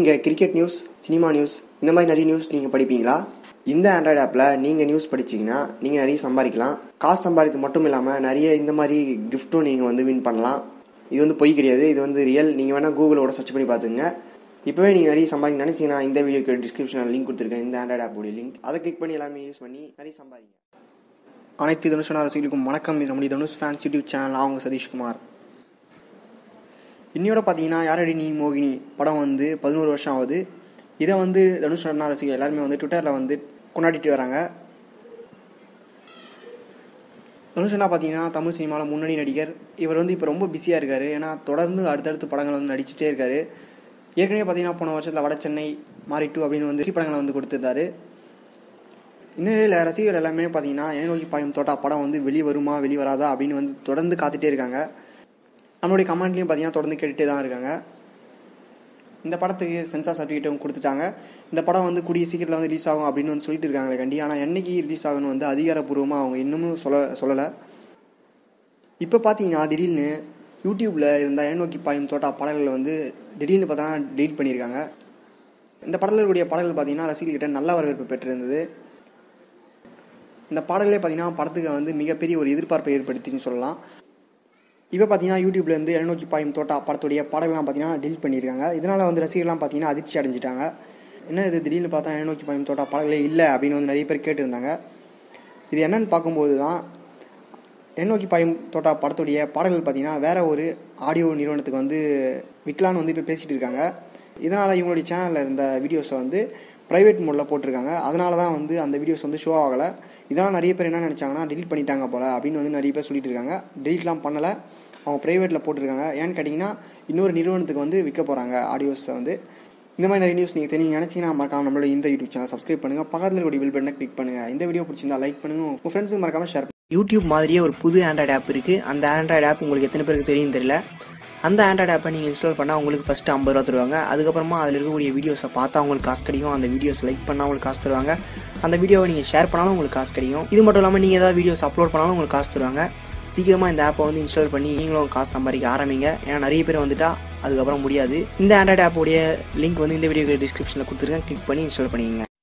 நீங்கள் cricket news, cinema news இந்த மாதிரி நிறைய நியூஸ் நீங்கள் படிப்பீங்களா? இந்த ஆண்ட்ராய்டு ஆப்பில் நீங்கள் நியூஸ் படிச்சிங்கன்னா நீங்கள் நிறைய சம்பாதிக்கலாம். காசு சம்பாதித்து மட்டும் இல்லாமல் நிறைய இந்த மாதிரி கிஃப்ட்டும் நீங்கள் வின் பண்ணலாம். இது பொய் கிடையாது, இது ரியல். நீங்கள் வேணால் கூகுளோட சர்ச் பண்ணி பார்த்துங்க. இப்போவே நீங்கள் நிறைய சம்பாதிக்க நினச்சிங்கன்னா இந்த வீடியோக்கு டிஸ்கிரிப்ஷனில் லிங்க் கொடுத்துருக்கேன், இந்த ஆண்ட்ராய்டு ஆப்போடைய லிங்க். அதை கிளிக் பண்ணி எல்லாமே யூஸ் பண்ணி நிறைய சம்பாதிங்க. அனைத்து தனுஷ் ரசிகர்களுக்கும் வணக்கம். இது நம்முடைய தனுஷ் ஃபேன்ஸ் யூடியூப் சேனல். அவங்க சதீஷ்குமார். இன்னையோட பார்த்தீங்கன்னா யாரடி நீ மோகினி படம் 11 வருஷம் ஆகுது. இதை தனுஷ் ரசிகர்கள் எல்லாருமே ட்விட்டரில் கொண்டாடிட்டு வராங்க. தனுஷ் பார்த்தீங்கன்னா தமிழ் சினிமாவில் முன்னணி நடிகர். இவர் இப்போ ரொம்ப பிஸியாக இருக்கார். ஏன்னா தொடர்ந்து அடுத்தடுத்து படங்கள் நடிச்சுட்டே இருக்கார். ஏற்கனவே பார்த்தீங்கன்னா போன வருஷத்தில் வட சென்னை மாரி 2 அப்படின்னு படங்களை கொடுத்துருந்தாரு. இந்த நிலையில் ரசிகர்கள் எல்லாமே பார்த்தீங்கன்னா என்னை நோக்கி பாயும் தோட்டா படம் வெளியே வருமா வெளிவராதா அப்படின்னு தொடர்ந்து காத்துட்டே இருக்காங்க. நம்மளுடைய கமெண்ட்லேயும் பார்த்தீங்கன்னா தொடர்ந்து கேட்டுகிட்டே தான் இருக்காங்க. இந்த படத்துக்கு சென்சார் சர்டிஃபிகேட்டும் கொடுத்துட்டாங்க. இந்த படம் கூடிய சீக்கிரத்தில் ரிலீஸ் ஆகும் அப்படின்னு சொல்லிட்டு இருக்காங்களே கண்டி. ஆனால் என்னைக்கு ரிலீஸ் ஆகணும் அதிகாரப்பூர்வமாக அவங்க இன்னமும் சொல்லலை. இப்போ பார்த்தீங்கன்னா திடீர்னு யூடியூப்பில் இருந்த என்னை நோக்கி பாயும் தோட்டா பாடல்கள் திடீர்னு பார்த்தோன்னா டெலீட் பண்ணியிருக்காங்க. இந்த படத்தில் இருக்கக்கூடிய பாடல்கள் பார்த்தீங்கன்னா ரசிகர்கிட்ட நல்ல வரவேற்பு பெற்றிருந்தது. இந்த பாடல்களே பார்த்தீங்கன்னா படத்துக்கு மிகப்பெரிய ஒரு எதிர்பார்ப்பை ஏற்படுத்தின்னு சொல்லலாம். இப்போ பார்த்தீங்கன்னா யூடியூப்லேருந்து என்னை நோக்கி பாயும் தோட்டா படத்துடைய பாடல்கள்லாம் பார்த்தீங்கன்னா டெலிட் பண்ணியிருக்காங்க. இதனால் ரசிகர்லாம் பார்த்தீங்கன்னா அதிர்ச்சி அடைஞ்சிட்டாங்க. என்ன இது திடீர்னு பார்த்தா என்னை நோக்கி பாயும் தோட்டா பாடல்களே இல்லை அப்படின்னு நிறைய பேர் கேட்டுருந்தாங்க. இது என்னன்னு பார்க்கும்போது தான் என்னை நோக்கி பாயும் தோட்டா படத்துடைய பாடல்கள் பார்த்தீங்கன்னா வேற ஒரு ஆடியோ நிறுவனத்துக்கு விற்கலான்னு இப்போ பேசிகிட்டு இருக்காங்க. இதனால் இவங்களுடைய சேனலில் இருந்த வீடியோஸை ப்ரைவேட் மோடில் போட்டிருக்காங்க. அதனால தான் அந்த வீடியோஸ் ஷோ ஆகலை. இதனால் நிறைய பேர் என்ன நினச்சாங்கன்னா டெலிட் பண்ணிட்டாங்க போல் அப்படின்னு நிறைய பேர் சொல்லிட்டு இருக்காங்க. டெலிட்லாம் பண்ணலை, அவங்க ப்ரைவேட்டில் போட்டிருக்காங்க. ஏன்னு கேட்டிங்கன்னா இன்னொரு நிறுவனத்துக்கு விற்க போகிறாங்க ஆடியோஸை. இந்த மாதிரி நிறைய நியூஸ் நீங்கள் நினச்சிங்கன்னா மறக்காம நம்மளோட இந்த யூடியூப் சேனல் சப்ஸ்கிரைப் பண்ணுங்கள். பக்கத்தில் இருக்கக்கூடிய பெல் பட்டனை கிளிக் பண்ணுங்கள். இந்த வீடியோ பிடிச்சிருந்தா லைக் பண்ணுங்கள். உங்கள் ஃப்ரெண்ட்ஸுக்கு மறக்காமல் ஷேர் பண்ணுங்கள். யூடியூப் மாதிரியே ஒரு புது ஆண்ட்ராய்டு ஆப் இருக்குது. அந்த ஆண்ட்ராய்டு ஆப் உங்களுக்கு எத்தனை பேருக்கு தெரியும் தெரியல. அந்த ஆண்ட்ராய்டு ஆப்பை நீங்கள் இன்ஸ்டால் பண்ணால் உங்களுக்கு ஃபஸ்ட்டு 50 ரூபா தருவாங்க. அதுக்கப்புறமா அதில் இருக்கக்கூடிய வீடியோஸை பார்த்தா உங்களுக்கு காசு கிடைக்கும். அந்த வீடியோஸ் லைக் பண்ணால் உங்களுக்கு காசு தருவாங்க. அந்த வீடியோவை நீங்கள் ஷேர் பண்ணாலும் உங்களுக்கு காசு கிடைக்கும். இது மட்டும் இல்லாமல் நீங்கள் ஏதாவது வீடியோஸ் அப்லோட் பண்ணாலும் உங்களுக்கு காசு தருவாங்க. சீக்கிரமாக இந்த ஆப்பை இன்ஸ்டால் பண்ணி நீங்களும் காசு சம்பாதிக்க ஆரம்பிங்க. ஏன்னா நிறைய பேர் அதுக்கப்புறம் முடியாது. இந்த ஆண்ட்ராய்டு ஆப்போடைய லிங்க் இந்த வீடியோ டிஸ்கிரிப்ஷனில் கொடுத்துருக்கேன். கிளிக் பண்ணி இன்ஸ்டால் பண்ணிக்கங்க.